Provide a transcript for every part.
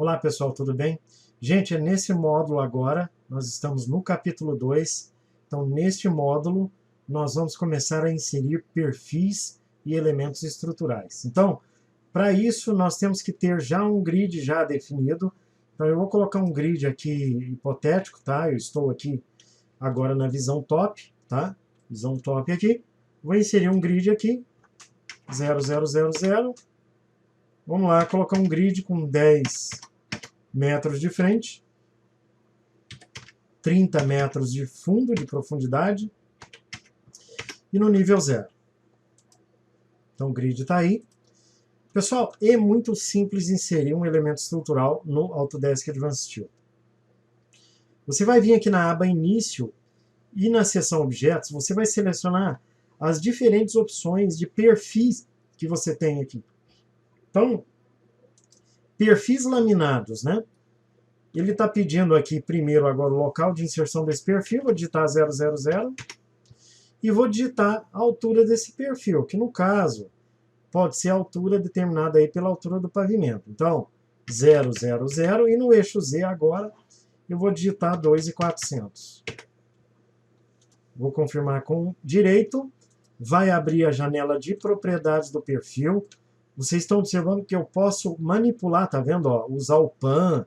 Olá pessoal, tudo bem? Gente, é nesse módulo agora, nós estamos no capítulo 2, então neste módulo nós vamos começar a inserir perfis e elementos estruturais. Então, para isso nós temos que ter já um grid já definido, então eu vou colocar um grid aqui hipotético, tá? Eu estou aqui agora na visão top, tá? Visão top aqui, vou inserir um grid aqui, 0, 0, 0, 0, vamos lá, colocar um grid com 10 metros de frente, 30 metros de fundo, de profundidade, e no nível 0. Então o grid está aí. Pessoal, é muito simples inserir um elemento estrutural no Autodesk Advanced Studio. Você vai vir aqui na aba Início e na seção Objetos, você vai selecionar as diferentes opções de perfis que você tem aqui. Então, perfis laminados, né? Ele está pedindo aqui primeiro agora o local de inserção desse perfil, vou digitar 000 e vou digitar a altura desse perfil, que no caso pode ser a altura determinada aí pela altura do pavimento. Então, 000 e no eixo Z agora eu vou digitar 2.400. Vou confirmar com direito, vai abrir a janela de propriedades do perfil. Vocês estão observando que eu posso manipular, tá vendo? Ó, usar o PAN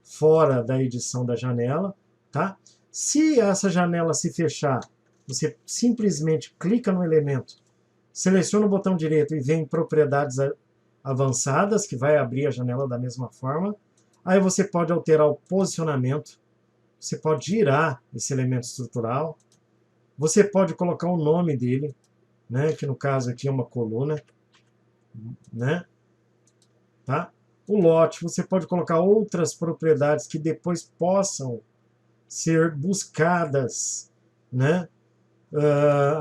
fora da edição da janela, tá? Se essa janela se fechar, você simplesmente clica no elemento, seleciona o botão direito e vem em propriedades avançadas, que vai abrir a janela da mesma forma. Aí você pode alterar o posicionamento, você pode girar esse elemento estrutural, você pode colocar o nome dele, né, que no caso aqui é uma coluna, né, tá? O lote, você pode colocar outras propriedades que depois possam ser buscadas, né,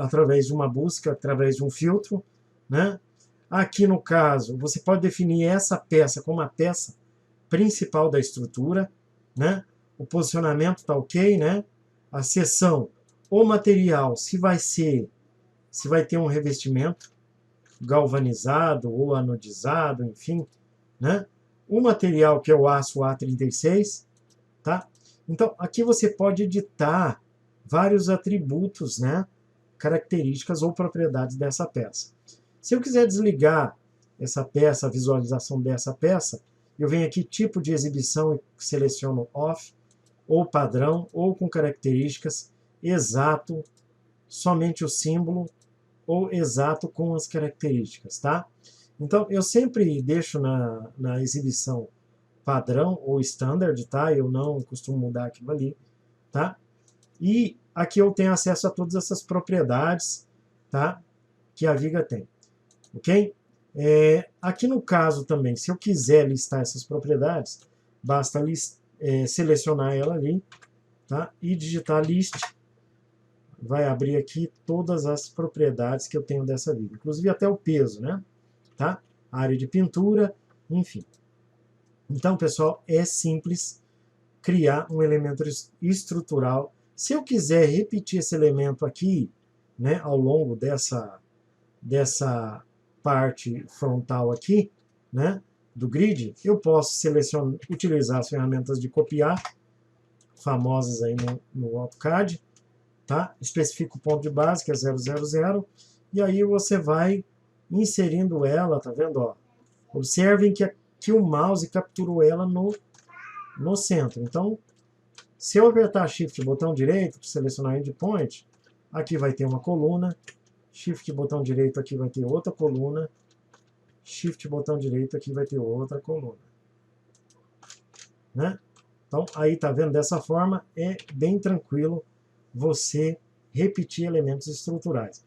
através de uma busca, através de um filtro, né? Aqui no caso, você pode definir essa peça como a peça principal da estrutura, né? O posicionamento está ok, né? A seção, o material, se vai ter um revestimento galvanizado ou anodizado, enfim, né? O material que é o aço A36, tá? Então, aqui você pode editar vários atributos, né? Características ou propriedades dessa peça. Se eu quiser desligar essa peça, a visualização dessa peça, eu venho aqui, tipo de exibição, e seleciono off, ou padrão, ou com características, exato, somente o símbolo, ou exato com as características, tá? Então, eu sempre deixo na exibição padrão ou standard, tá? Eu não costumo mudar aquilo ali, tá? E aqui eu tenho acesso a todas essas propriedades, tá? Que a Viga tem, ok? Aqui no caso também, se eu quiser listar essas propriedades, basta selecionar ela ali, tá? E digitar list, vai abrir aqui todas as propriedades que eu tenho dessa Viga, inclusive até o peso, né? Tá? A área de pintura, enfim. Então, pessoal, é simples criar um elemento estrutural. Se eu quiser repetir esse elemento aqui, né, ao longo dessa parte frontal aqui, né, do grid, eu posso utilizar as ferramentas de copiar, famosas aí no AutoCAD, tá? Especifica o ponto de base, que é 000, e aí você vai inserindo ela, tá vendo? Ó? Observem que o mouse capturou ela no centro. Então, se eu apertar Shift botão direito para selecionar endpoint, aqui vai ter uma coluna, Shift botão direito aqui vai ter outra coluna, Shift botão direito aqui vai ter outra coluna. Né? Então, aí tá vendo? Dessa forma, é bem tranquilo você repetir elementos estruturais.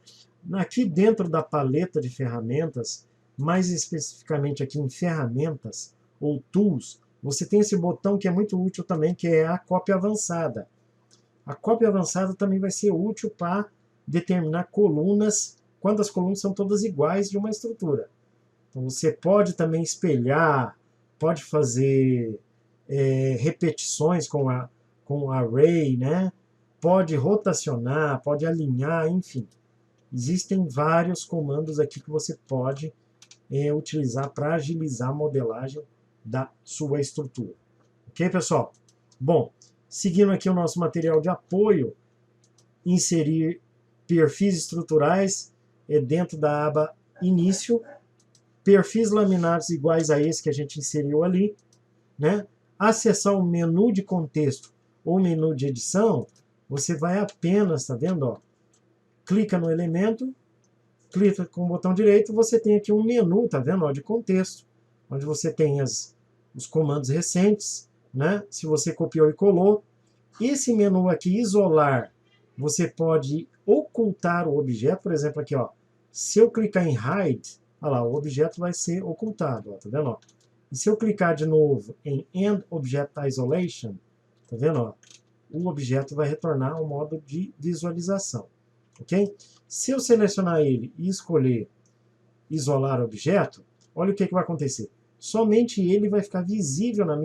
Aqui dentro da paleta de ferramentas, mais especificamente aqui em ferramentas ou tools, você tem esse botão que é muito útil também, que é a cópia avançada. A cópia avançada também vai ser útil para determinar colunas, quando as colunas são todas iguais de uma estrutura. Então você pode também espelhar, pode fazer repetições com array, né? Pode rotacionar, pode alinhar, enfim. Existem vários comandos aqui que você pode utilizar para agilizar a modelagem da sua estrutura. Ok, pessoal? Bom, seguindo aqui o nosso material de apoio, inserir perfis estruturais dentro da aba Início, perfis laminados iguais a esse que a gente inseriu ali, né? Acessar o menu de contexto ou menu de edição, você vai apenas, tá vendo, ó? Clica no elemento, clica com o botão direito, você tem aqui um menu, tá vendo, ó, de contexto, onde você tem os comandos recentes, né? Se você copiou e colou. Esse menu aqui, isolar, você pode ocultar o objeto, por exemplo, aqui, ó. Se eu clicar em Hide, olha lá, o objeto vai ser ocultado, ó, tá vendo, ó? E se eu clicar de novo em End Object Isolation, tá vendo, ó? O objeto vai retornar ao modo de visualização, ok? Se eu selecionar ele e escolher isolar objeto, olha o que vai acontecer. Somente ele vai ficar visível na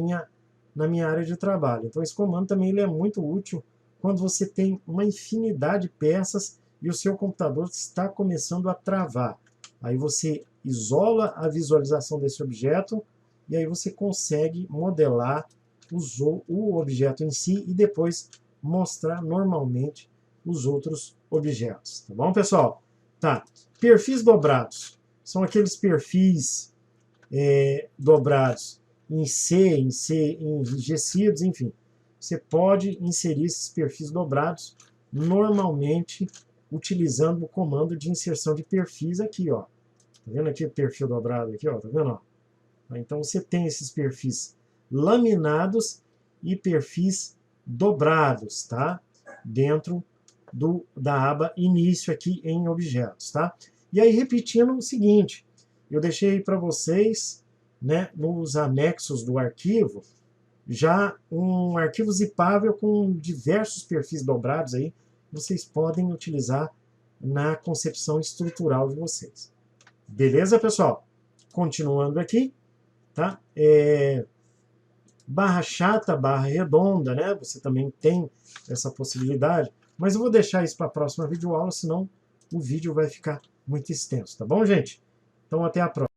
minha área de trabalho. Então esse comando também ele é muito útil quando você tem uma infinidade de peças e o seu computador está começando a travar. Aí você isola a visualização desse objeto e aí você consegue modelar o objeto em si e depois mostrar normalmente os outros objetos. Tá bom, pessoal? Tá. Perfis dobrados. São aqueles perfis dobrados em C, enrijecidos, enfim. Você pode inserir esses perfis dobrados normalmente utilizando o comando de inserção de perfis aqui, ó. Tá vendo aqui o perfil dobrado aqui, ó? Tá vendo, ó? Então você tem esses perfis laminados e perfis dobrados, tá? Dentro da aba Início aqui em Objetos, tá? E aí, repetindo o seguinte, eu deixei para vocês, né, nos anexos do arquivo, já um arquivo zipável com diversos perfis dobrados aí, vocês podem utilizar na concepção estrutural de vocês. Beleza, pessoal? Continuando aqui, tá? Barra chata, barra redonda, né? Você também tem essa possibilidade, mas eu vou deixar isso para a próxima videoaula, senão o vídeo vai ficar muito extenso, tá bom, gente? Então, até a próxima.